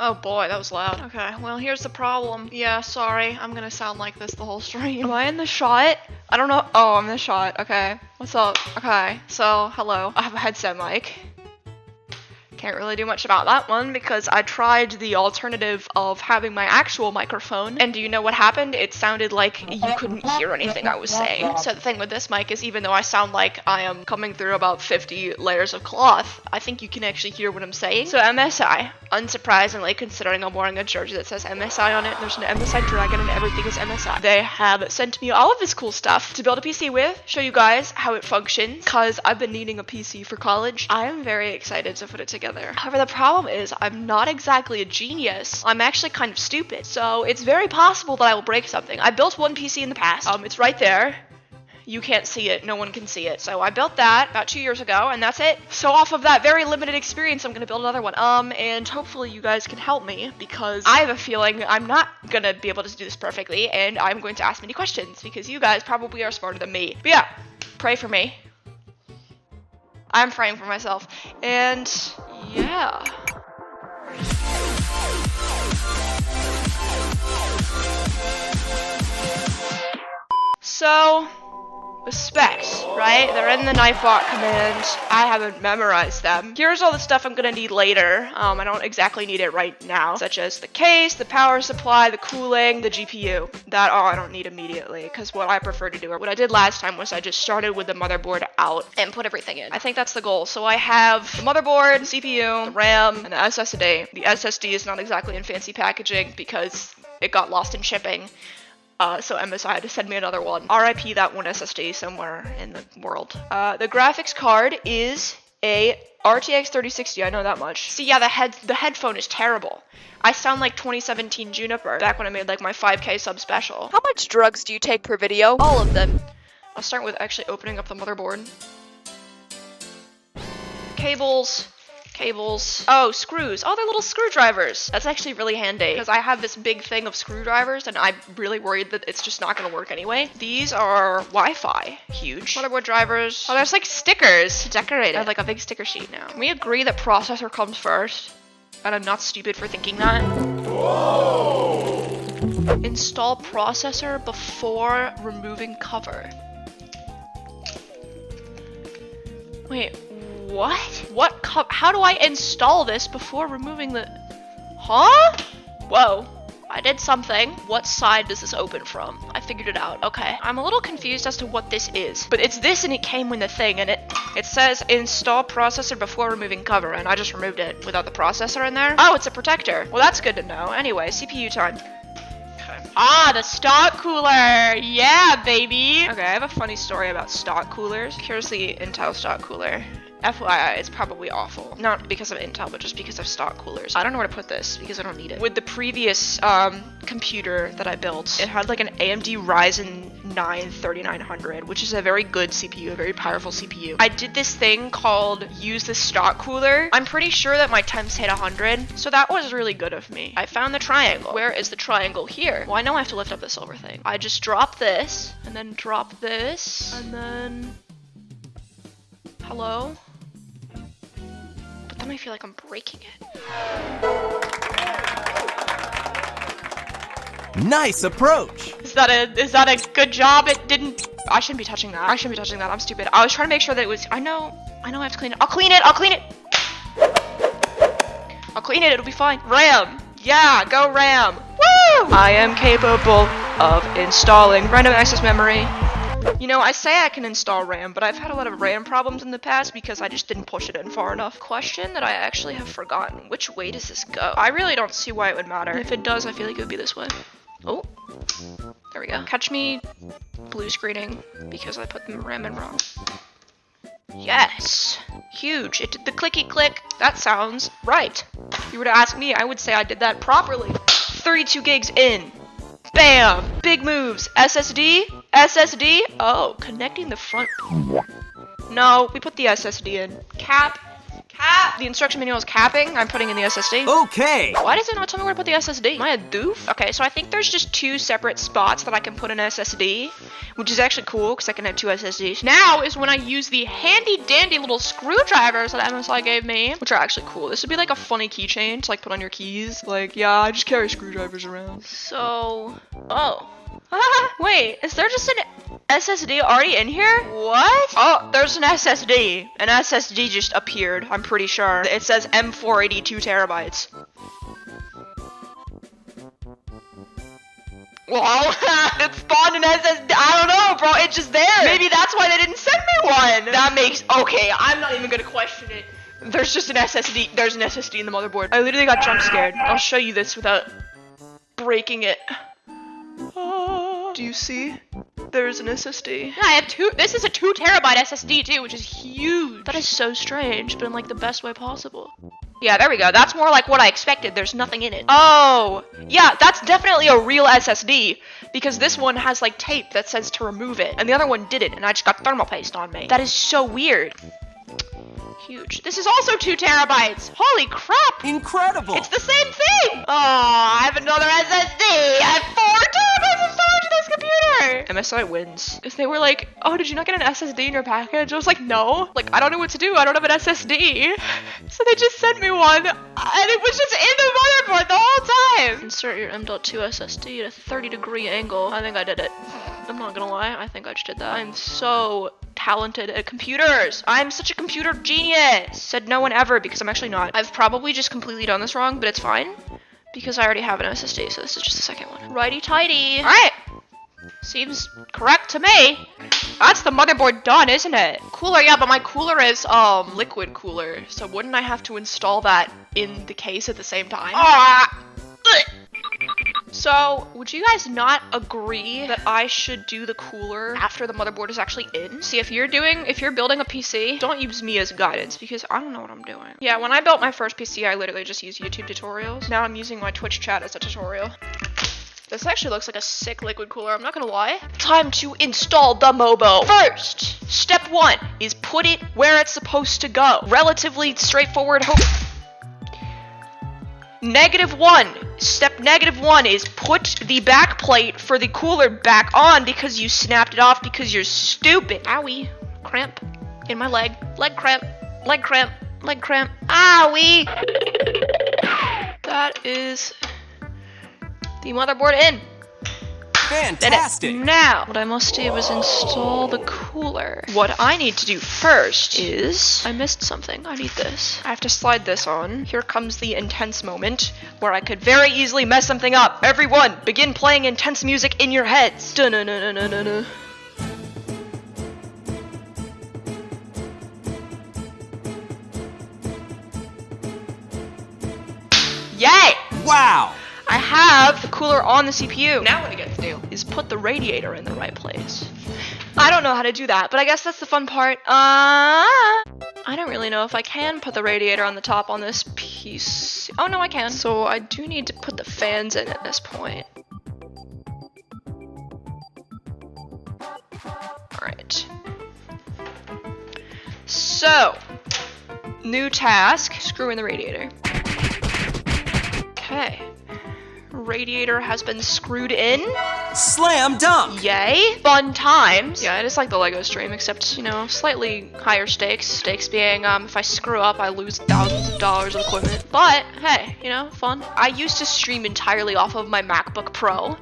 Oh boy, that was loud. Okay, well, here's the problem. Yeah, sorry, I'm gonna sound like this the whole stream. Am I in the shot? I don't know. Oh, I'm in the shot. Okay. What's up? Okay, so, hello. I have a headset mic. Can't really do much about that one because I tried the alternative of having my actual microphone, and do you know what happened? It sounded like you couldn't hear anything I was saying. So the thing with this mic is even though I sound like I am coming through about 50 layers of cloth, I think you can actually hear what I'm saying. So MSI, unsurprisingly, considering I'm wearing a jersey that says MSI on it, there's an MSI dragon and everything is MSI. They have sent me all of this cool stuff to build a PC with, show you guys how it functions, because I've been needing a PC for college. I am very excited to put it together. However, the problem is I'm not exactly a genius. I'm actually kind of stupid. So it's very possible that I will break something. I built one PC in the past. It's right there. You can't see it. No one can see it. So I built that about 2 years ago, and that's it. So off of that very limited experience, I'm gonna build another one. And hopefully you guys can help me because I have a feeling I'm not gonna be able to do this perfectly, and I'm going to ask many questions because you guys probably are smarter than me. But yeah, pray for me. I'm praying for myself. And yeah. So, the specs, right? They're in the Nightbot command. I haven't memorized them. Here's all the stuff I'm gonna need later. I don't exactly need it right now, such as the case, the power supply, the cooling, the GPU. That all I don't need immediately, because what I prefer to do, or what I did last time was I just started with the motherboard out and put everything in. I think that's the goal. So I have the motherboard, the CPU, the RAM, and the SSD. The SSD is not exactly in fancy packaging because it got lost in shipping. So MSI had to send me another one. RIP that one SSD somewhere in the world. The graphics card is a RTX 3060, I know that much. See, yeah, the headphone is terrible. I sound like 2017 Juniper, back when I made like my 5K sub special. How much drugs do you take per video? All of them. I'll start with actually opening up the motherboard. Cables. Oh, screws. Oh, they're little screwdrivers. That's actually really handy because I have this big thing of screwdrivers and I'm really worried that it's just not going to work anyway. These are Wi-Fi. Huge. Motherboard drivers. Oh, there's like stickers to decorate it. I have like a big sticker sheet now. Can we agree that processor comes first? And I'm not stupid for thinking that. Whoa! Install processor before removing cover. Wait. What? How do I install this before removing the... Huh? Whoa. I did something. What side does this open from? I figured it out. Okay. I'm a little confused as to what this is. But it's this and it came with the thing and it says install processor before removing cover and I just removed it without the processor in there. Oh, it's a protector. Well, that's good to know. Anyway, CPU time. Ah, the stock cooler! Yeah, baby! Okay, I have a funny story about stock coolers. Here's the Intel stock cooler. FYI, it's probably awful. Not because of Intel, but just because of stock coolers. I don't know where to put this because I don't need it. With the previous computer that I built, it had like an AMD Ryzen 9 3900, which is a very good CPU, a very powerful CPU. I did this thing called use the stock cooler. I'm pretty sure that my temps hit 100, so that was really good of me. I found the triangle. Where is the triangle? Here. Well, I know I have to lift up the silver thing. I just drop this, and then drop this, and then... Hello? But then I feel like I'm breaking it. Nice approach! Is that a good job? It didn't... I shouldn't be touching that. I shouldn't be touching that. I'm stupid. I was trying to make sure that it was... I know I have to clean it. I'll clean it! I'll clean it! I'll clean it. It'll be fine. RAM! Yeah, go RAM! Woo! I am capable of installing random access memory. You know, I say I can install RAM, but I've had a lot of RAM problems in the past because I just didn't push it in far enough. Question that I actually have forgotten. Which way does this go? I really don't see why it would matter. If it does, I feel like it would be this way. Oh, there we go. Catch me blue screening because I put the RAM in wrong. Yes, huge. It did the clicky click. That sounds right. If you were to ask me, I would say I did that properly. 32 gigs in. Bam! Big moves. SSD? SSD? Oh, connecting the front. No, we put the SSD in. Cap Cap. The instruction manual is capping. I'm putting in the SSD. Okay. Why does it not tell me where to put the SSD? Am I a doof? Okay, so I think there's just 2 separate spots that I can put an SSD, which is actually cool because I can have 2 SSDs. Now is when I use the handy dandy little screwdrivers that MSI gave me, which are actually cool. This would be like a funny keychain to like put on your keys. Like, yeah, I just carry screwdrivers around. So, oh. Wait, is there just an SSD already in here? What? Oh, there's an SSD. An SSD just appeared, I'm pretty sure. It says M482 terabytes. Well, it spawned an SSD. I don't know, bro. It's just there. Maybe that's why they didn't send me one. That makes... Okay, I'm not even gonna question it. There's just an SSD. There's an SSD in the motherboard. I literally got jump scared. I'll show you this without breaking it. Do you see? There's an SSD. Yeah, I have 2. This is a 2 terabyte SSD too, which is huge. That is so strange, but in like the best way possible. Yeah, there we go. That's more like what I expected. There's nothing in it. Oh, yeah, that's definitely a real SSD because this one has like tape that says to remove it, and the other one didn't, and I just got thermal paste on me. That is so weird. Huge. This is also 2 terabytes. Holy crap! Incredible. It's the same thing. Oh, I have another SSD. I have 4 terabytes of storage in this computer. MSI wins. If they were like, oh, did you not get an SSD in your package? I was like, no. Like, I don't know what to do. I don't have an SSD. So they just sent me one, and it was just in the motherboard the whole time. Insert your M.2 SSD at a 30-degree angle. I think I did it. I'm not gonna lie. I think I just did that. I'm so talented at computers. I'm such a computer genius. Said no one ever, because I'm actually not. I've probably just completely done this wrong, but it's fine because I already have an SSD, so this is just the second one. Righty tighty. All right. Seems correct to me. That's the motherboard done, isn't it? Cooler, yeah, but my cooler is liquid cooler, so wouldn't I have to install that in the case at the same time? So, would you guys not agree that I should do the cooler after the motherboard is actually in? See, if you're building a PC, don't use me as guidance because I don't know what I'm doing. Yeah, when I built my first PC, I literally just used YouTube tutorials. Now I'm using my Twitch chat as a tutorial. This actually looks like a sick liquid cooler, I'm not gonna lie. Time to install the Mobo. First, step 1 is put it where it's supposed to go. Relatively straightforward. Step -1 is put the back plate for the cooler back on because you snapped it off because you're stupid. Owie. Cramp in my leg. Leg cramp. Leg cramp. Leg cramp. Owie. That is the motherboard in. Fantastic. Now, what I must do is install the cooler. What I need to do first is... I missed something. I need this. I have to slide this on. Here comes the intense moment where I could very easily mess something up. Everyone, begin playing intense music in your heads. Dun-dun-dun-dun-dun-dun. Yay! Wow. I have the cooler on the CPU. Now what I get to do is put the radiator in the right place. I don't know how to do that, but I guess that's the fun part. I don't really know if I can put the radiator on the top on this piece. Oh no, I can. So I do need to put the fans in at this point. Alright. So, new task, screw in the radiator. Okay. Radiator has been screwed in. Slam dunk. Yay. Fun times. Yeah, it is like the Lego stream, except, you know, slightly higher stakes. Stakes being, if I screw up, I lose thousands of dollars of equipment. But, hey, you know, fun. I used to stream entirely off of my MacBook Pro.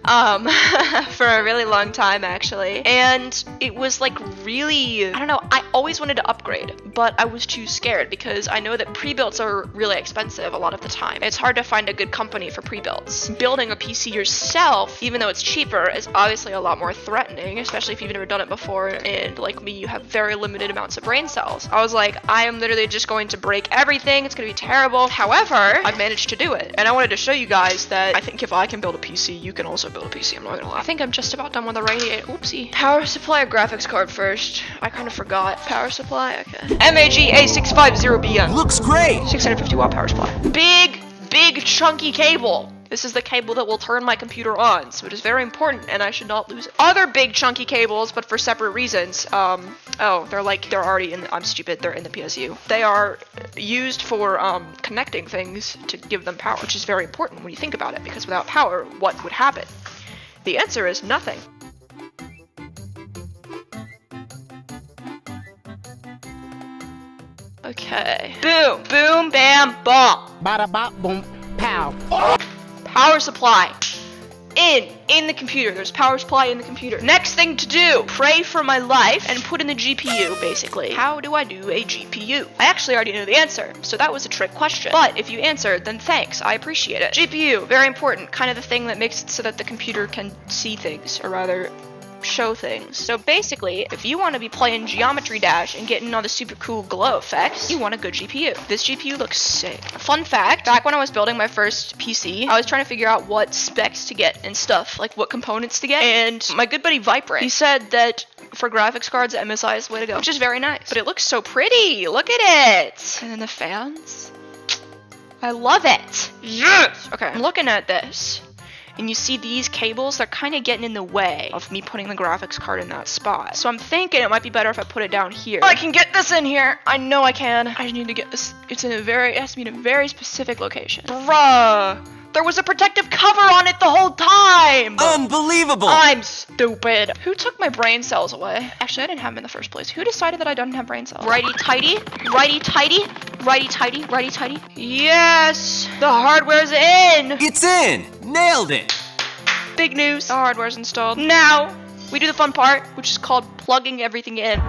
For a really long time, actually. And it was, like, really... I don't know, I always wanted to upgrade, but I was too scared because I know that pre-builds are really expensive a lot of the time. It's hard to find a good company for pre-builds. Building a PC yourself, even though it's cheaper, is obviously a lot more threatening, especially if you've never done it before, and like me, you have very limited amounts of brain cells. I was like, I am literally just going to break everything, it's gonna be terrible. However, I've managed to do it, and I wanted to show you guys that I think if I can build a PC, you can also build a PC, I'm not gonna lie. I think I'm just about done with the radiator. Oopsie. Power supply or graphics card first. I kind of forgot. Power supply, okay. MAG A650BM. Looks great. 650 watt power supply. Big chunky cable. This is the cable that will turn my computer on, so it is very important, and I should not lose it. Other big chunky cables, but for separate reasons. Oh, they're already in the, I'm stupid, they're in the PSU. They are used for, connecting things to give them power, which is very important when you think about it, because without power, what would happen? The answer is nothing. Okay. Boom, boom, bam, bomb. Bada bop boom pow. Power supply. In the computer. There's power supply in the computer. Next thing to do, pray for my life and put in the GPU, basically. How do I do a GPU? I actually already know the answer, so that was a trick question. But if you answered, then thanks, I appreciate it. GPU, very important, kind of the thing that makes it so that the computer can see things, or rather, show things. So basically, if you want to be playing Geometry Dash and getting all the super cool glow effects, you want a good GPU. This GPU looks sick. Fun fact, back when I was building my first PC, I was trying to figure out what specs to get and stuff, like what components to get, and my good buddy Vibrant, he said that for graphics cards, MSI is the way to go, which is very nice. But it looks so pretty, look at it! And then the fans, I love it! Yes! Okay, I'm looking at this. And you see these cables, they're kind of getting in the way of me putting the graphics card in that spot. So I'm thinking it might be better if I put it down here. I can get this in here. I know I can. I need to get this. It has to be in a very specific location. Bruh. There was a protective cover on it the whole time. Unbelievable! I'm stupid. Who took my brain cells away? Actually, I didn't have them in the first place. Who decided that I didn't have brain cells? Righty tighty, righty tighty, righty tighty, righty tighty. Yes, the hardware's in. It's in! Nailed it! Big news. The hardware's installed. Now, we do the fun part, which is called plugging everything in.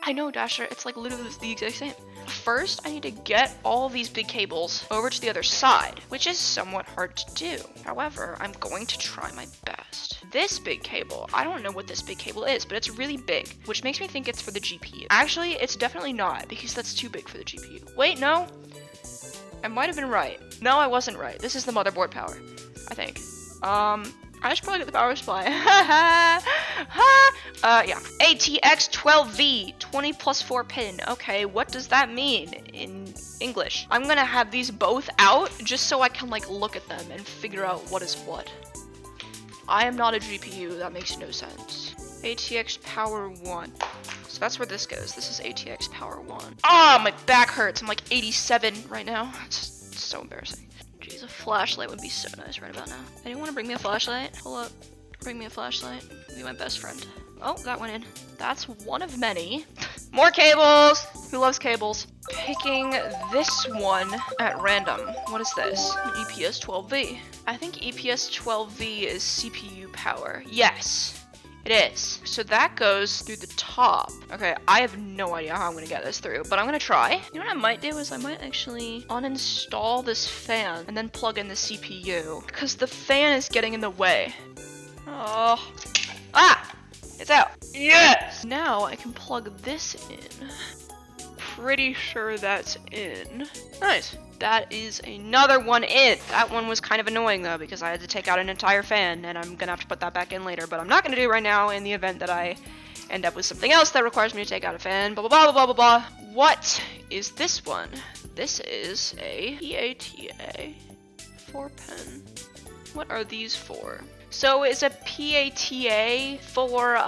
I know, Dasher, it's like literally the exact same. First, I need to get all these big cables over to the other side, which is somewhat hard to do. However, I'm going to try my best. This big cable, I don't know what this big cable is, but it's really big, which makes me think it's for the GPU. Actually, it's definitely not, because that's too big for the GPU. Wait, no. I might have been right. No, I wasn't right. This is the motherboard power, I think. I should probably get the power supply. Yeah. ATX 12V, 20 plus 4 pin. Okay, what does that mean in English? I'm gonna have these both out just so I can like look at them and figure out what is what. I am not a GPU, that makes no sense. ATX power 1. So that's where this goes. This is ATX power 1. Ah, my back hurts. I'm like 87 right now. It's so embarrassing. Jeez, a flashlight would be so nice right about now. Anyone want to bring me a flashlight? Hold up. Bring me a flashlight. Be my best friend. Oh, that went in. That's one of many. More cables! Who loves cables? Picking this one at random. What is this? EPS 12V. I think EPS 12V is CPU power. Yes. It is. So that goes through the top. Okay, I have no idea how I'm gonna get this through, but I'm gonna try. You know what I might do is I might actually uninstall this fan and then plug in the CPU, because the fan is getting in the way. Oh. Ah! It's out. Yes! Now I can plug this in. Pretty sure that's in. Nice. That is another one in. That one was kind of annoying though, because I had to take out an entire fan, and I'm gonna have to put that back in later, but I'm not gonna do it right now in the event that I end up with something else that requires me to take out a fan, blah blah blah blah blah blah. What is this one? This is a PATA 4-pin. What are these for? So is a PATA for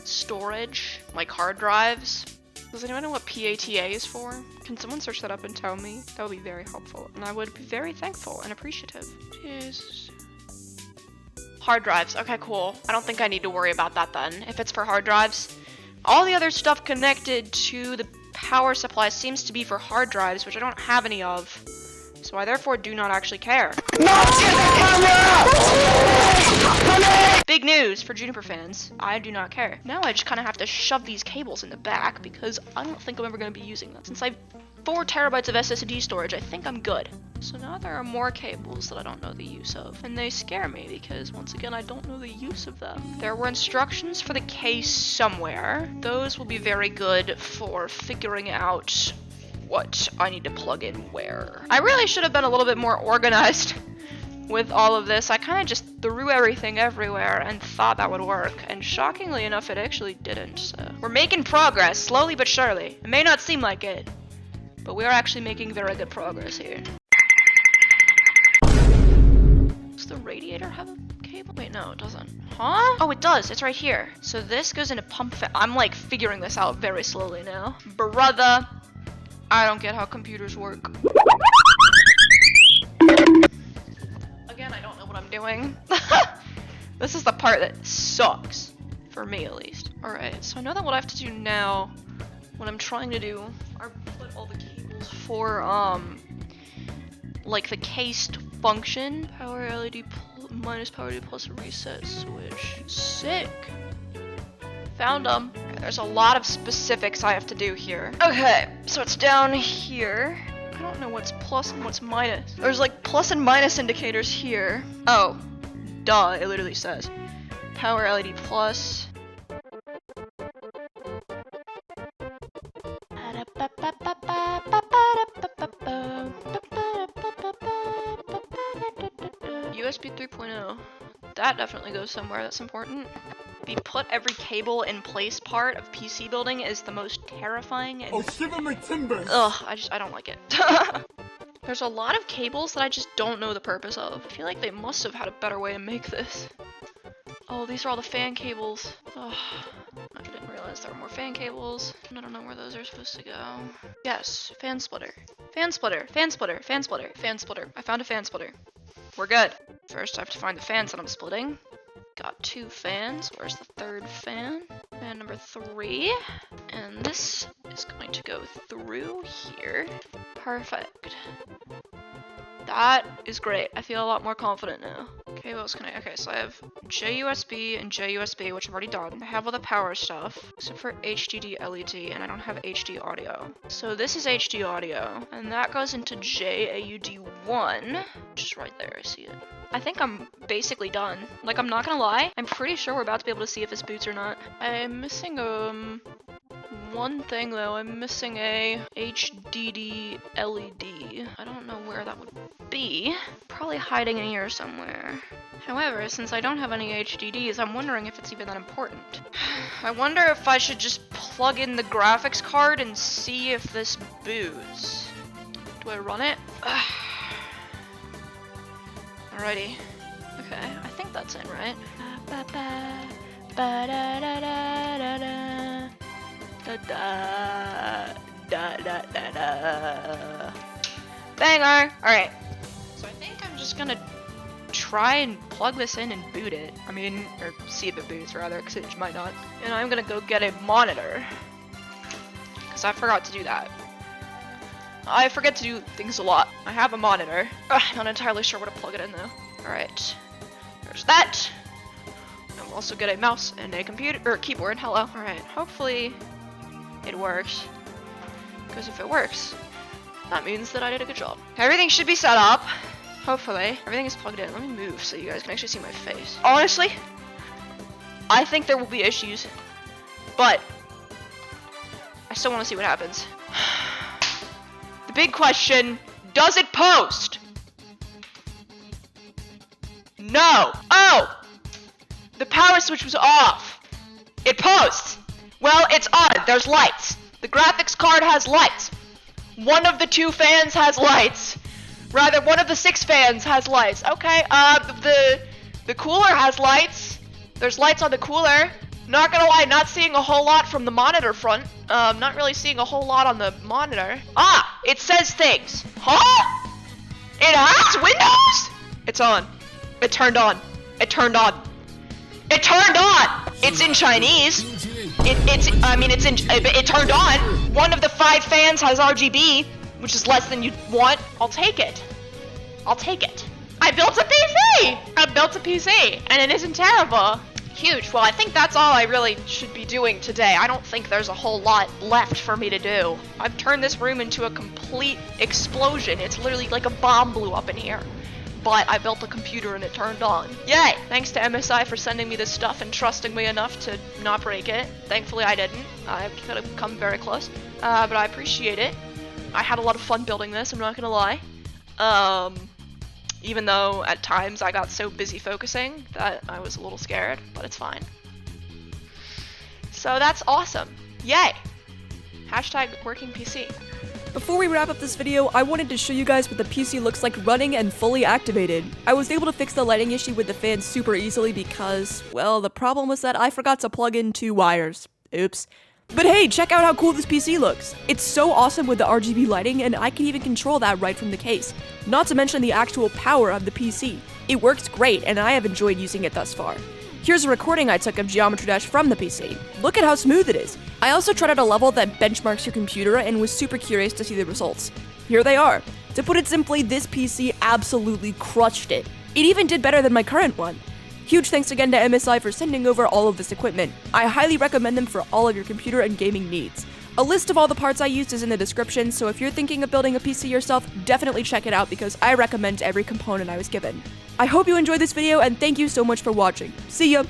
storage, like hard drives? Does anyone know what PATA is for? Can someone search that up and tell me? That would be very helpful, and I would be very thankful and appreciative. Yes. Hard drives. Okay, cool. I don't think I need to worry about that then. If it's for hard drives, all the other stuff connected to the power supply seems to be for hard drives, which I don't have any of. So I therefore do not actually care. Big news for Juniper fans. I do not care. Now I just kind of have to shove these cables in the back because I don't think I'm ever going to be using them. Since I have 4 terabytes of SSD storage, I think I'm good. So now there are more cables that I don't know the use of. And they scare me because, once again, I don't know the use of them. There were instructions for the case somewhere. Those will be very good for figuring out what I need to plug in where. I really should have been a little bit more organized with all of this. I kind of just threw everything everywhere and thought that would work, and shockingly enough, it actually didn't. So we're making progress, slowly but surely. It may not seem like it, but we are actually making very good progress here. Does the radiator have a cable? Wait, no, it doesn't. Huh? Oh, it does. It's right here. So this goes into pump fan. I'm like figuring this out very slowly now. Brother, I don't get how computers work. Again, I don't know what I'm doing. This is the part that sucks. For me, at least. Alright, so I know that what I have to do now, what I'm trying to do, are put all the cables for, like the cased function. Power LED minus power LED plus reset switch. Sick. Found them. There's a lot of specifics I have to do here. Okay, so it's down here. I don't know what's plus and what's minus. There's like plus and minus indicators here. Oh, duh, it literally says. Power LED plus. USB 3.0. That definitely goes somewhere. That's important. The put every cable in place part of PC building is the most terrifying. And... Oh, shiver my timbers! Ugh, I don't like it. There's a lot of cables that I just don't know the purpose of. I feel like they must have had a better way to make this. Oh, these are all the fan cables. Ugh. I didn't realize there were more fan cables. I don't know where those are supposed to go. Yes, fan splitter. Fan splitter, fan splitter, fan splitter, fan splitter. I found a fan splitter. We're good. First, I have to find the fans that I'm splitting. Got 2 fans. Where's the 3rd fan? Fan number 3. And this is going to go through here. Perfect. That is great. I feel a lot more confident now. Okay, what else can I? Okay, so I have JUSB and JUSB, which I've already done. I have all the power stuff, except for HDD LED, and I don't have HD audio. So this is HD audio, and that goes into JAUD1, which is right there. I see it. I think I'm basically done. Like, I'm not gonna lie. I'm pretty sure we're about to be able to see if this boots or not. I'm missing one thing though. I'm missing a HDD LED. I don't know where that would be. Probably hiding in here somewhere. However, since I don't have any HDDs, I'm wondering if it's even that important. I wonder if I should just plug in the graphics card and see if this boots. Do I run it? Alrighty. Okay, I think that's in, right? Banger! Alright. So I think I'm just gonna try and plug this in and boot it. I mean, or see if it boots rather, because it might not. And I'm gonna go get a monitor. Because I forgot to do that. I forget to do things a lot. I have a monitor. Ugh, I'm not entirely sure where to plug it in though. Alright. There's that. And we'll also get a mouse and a computer, or keyboard. Hello. Alright, hopefully it works. Because if it works, that means that I did a good job. Everything should be set up. Hopefully. Everything is plugged in. Let me move so you guys can actually see my face. Honestly, I think there will be issues. But I still want to see what happens. The big question, does it post? No. Oh! The power switch was off. It posts. Well, it's on. There's lights. The graphics card has lights. One of the 2 fans has lights. Rather, one of the 6 fans has lights. Okay, the cooler has lights. There's lights on the cooler. Not gonna lie, not seeing a whole lot from the monitor front. Not really seeing a whole lot on the monitor. Ah, it says things. Huh? It has windows? It's on. It turned on. It turned on. It turned on! It's in Chinese. It turned on. One of the 5 fans has RGB, which is less than you'd want. I'll take it. I'll take it. I built a PC! I built a PC, and it isn't terrible. Huge. Well, I think that's all I really should be doing today. I don't think there's a whole lot left for me to do. I've turned this room into a complete explosion. It's literally like a bomb blew up in here. But I built a computer and it turned on. Yay! Thanks to MSI for sending me this stuff and trusting me enough to not break it. Thankfully I didn't. I could have come very close. But I appreciate it. I had a lot of fun building this, I'm not gonna lie. Even though at times I got so busy focusing that I was a little scared, but it's fine. So that's awesome. Yay! Hashtag working PC. Before we wrap up this video, I wanted to show you guys what the PC looks like running and fully activated. I was able to fix the lighting issue with the fan super easily because, well, the problem was that I forgot to plug in 2 wires. Oops. But hey, check out how cool this PC looks. It's so awesome with the RGB lighting, and I can even control that right from the case. Not to mention the actual power of the PC. It works great, and I have enjoyed using it thus far. Here's a recording I took of Geometry Dash from the PC. Look at how smooth it is. I also tried out a level that benchmarks your computer and was super curious to see the results. Here they are. To put it simply, this PC absolutely crushed it. It even did better than my current one. Huge thanks again to MSI for sending over all of this equipment. I highly recommend them for all of your computer and gaming needs. A list of all the parts I used is in the description, so if you're thinking of building a PC yourself, definitely check it out because I recommend every component I was given. I hope you enjoyed this video and thank you so much for watching. See ya!